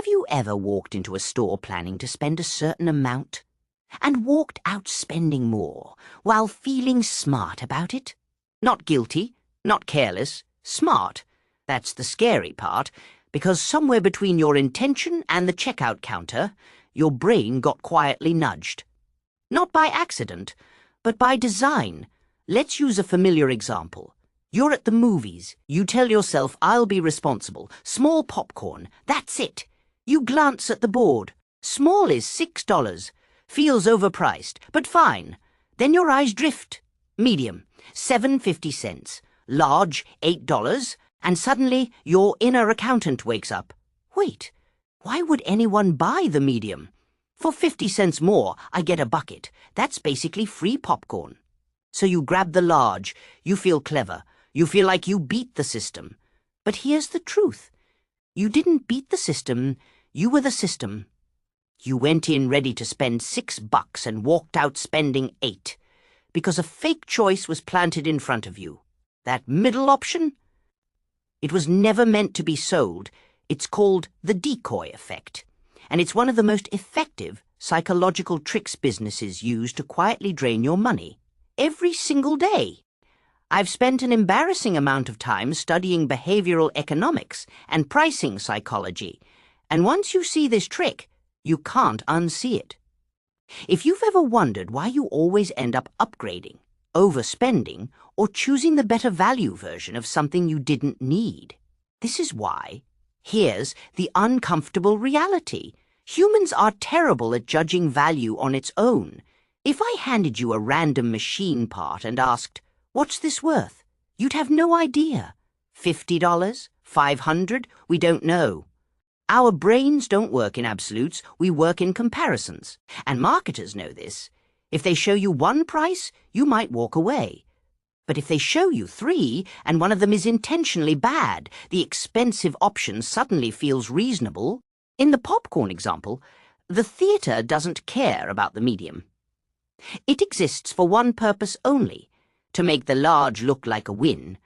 Have you ever walked into a store planning to spend a certain amount and walked out spending more while feeling smart about it? Not guilty, not careless, smart. That's the scary part, because somewhere between your intention and the checkout counter, your brain got quietly nudged. Not by accident, but by design. Let's use a familiar example. You're at the movies. You tell yourself, I'll be responsible. Small popcorn. That's it. You glance at the board. Small is $6. Feels overpriced, but fine. Then your eyes drift. Medium, 7.50 cents. Large, $8. And suddenly your inner accountant wakes up. Wait, why would anyone buy the medium? For 50 cents more, I get a bucket. That's basically free popcorn. So you grab the large. You feel clever. You feel like you beat the system. But here's the truth. You didn't beat the system. You were the system. You went in ready to spend $6 and walked out spending $8 because a fake choice was planted in front of you. That middle option? It was never meant to be sold. It's called the Decoy Effect, and it's one of the most effective psychological tricks businesses use to quietly drain your money every single day. I've spent an embarrassing amount of time studying behavioral economics and pricing psychology, and once you see this trick, you can't unsee it. If you've ever wondered why you always end up upgrading, overspending, or choosing the better value version of something you didn't need, this is why. Here's the uncomfortable reality. Humans are terrible at judging value on its own. If I handed you a random machine part and asked, "What's this worth?" you'd have no idea. $50? $500? We don't know. Our brains don't work in absolutes, we work in comparisons. And marketers know this. If they show you one price, you might walk away. But if they show you three, and one of them is intentionally bad, the expensive option suddenly feels reasonable. In the popcorn example, the theater doesn't care about the medium. It exists for one purpose only, to make the large look like a win.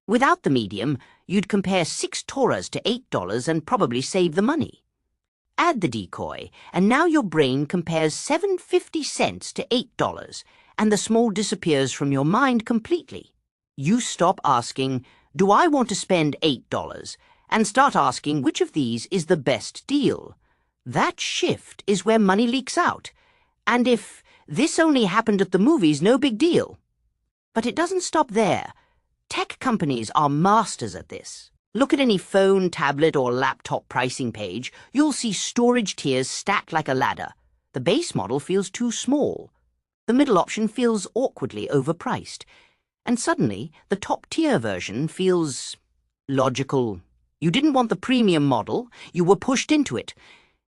Without the medium, you'd compare $6 to $8 and probably save the money. Add the decoy, and now your brain compares 7.50 cents to $8, and the small disappears from your mind completely. You stop asking, "Do I want to spend $8?" and start asking which of these is the best deal. That shift is where money leaks out. And if this only happened at the movies, no big deal. But it doesn't stop there. Tech companies are masters at this. Look at any phone, tablet, or laptop pricing page. You'll see storage tiers stacked like a ladder. The base model feels too small. The middle option feels awkwardly overpriced. And suddenly, the top-tier version feels logical. You didn't want the premium model. You were pushed into it.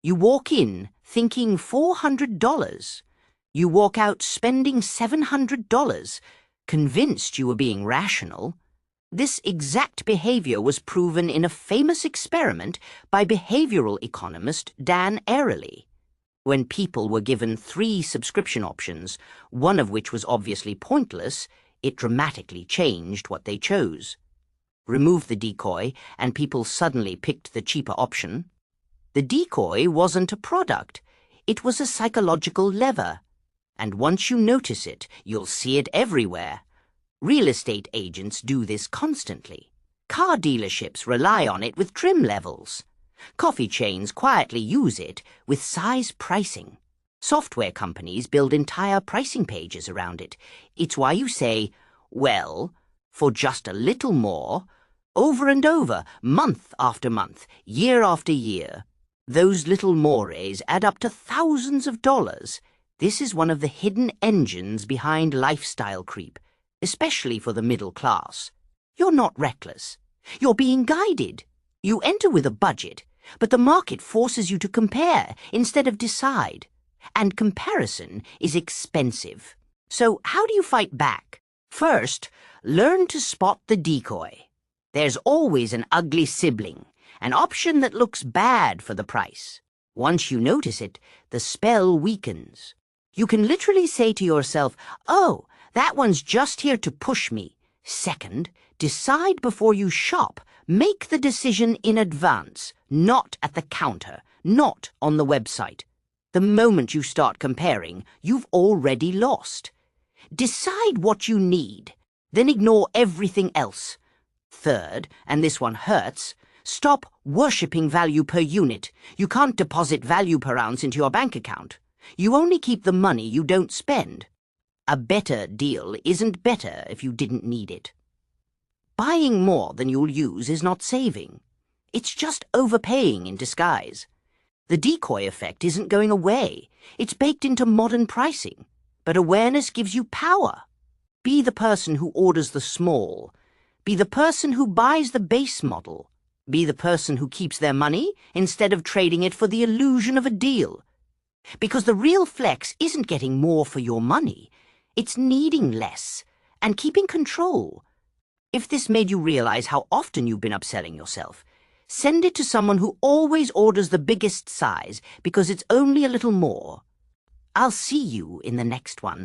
You walk in thinking $400. You walk out spending $700. Convinced you were being rational. This exact behavior was proven in a famous experiment by behavioral economist Dan Ariely. When people were given 3 subscription options, one of which was obviously pointless, it dramatically changed what they chose. Remove the decoy, and people suddenly picked the cheaper option. The decoy wasn't a product. It was a psychological lever. And once you notice it, you'll see it everywhere. Real estate agents do this constantly. Car dealerships rely on it with trim levels. Coffee chains quietly use it with size pricing. Software companies build entire pricing pages around it. It's why you say, "Well, for just a little more," over and over, month after month, year after year. Those little mores add up to thousands of dollars. This is one of the hidden engines behind lifestyle creep, especially for the middle class. You're not reckless. You're being guided. You enter with a budget, but the market forces you to compare instead of decide. And comparison is expensive. So how do you fight back? First, learn to spot the decoy. There's always an ugly sibling, an option that looks bad for the price. Once you notice it, the spell weakens. You can literally say to yourself, "Oh, that one's just here to push me." Second, Decide before you shop. Make the decision in advance, not at the counter, not on the website. The moment you start comparing, you've already lost. Decide what you need, then ignore everything else. Third, and this one hurts, stop worshipping value per unit. You can't deposit value per ounce into your bank account. You only keep the money you don't spend. A better deal isn't better if you didn't need it. Buying more than you'll use is not saving. It's just overpaying in disguise. The decoy effect isn't going away. It's baked into modern pricing. But awareness gives you power. Be the person who orders the small. Be the person who buys the base model. Be the person who keeps their money instead of trading it for the illusion of a deal. Because the real flex isn't getting more for your money. It's needing less and keeping control. If this made you realize how often you've been upselling yourself, send it to someone who always orders the biggest size because it's only a little more. I'll see you in the next one.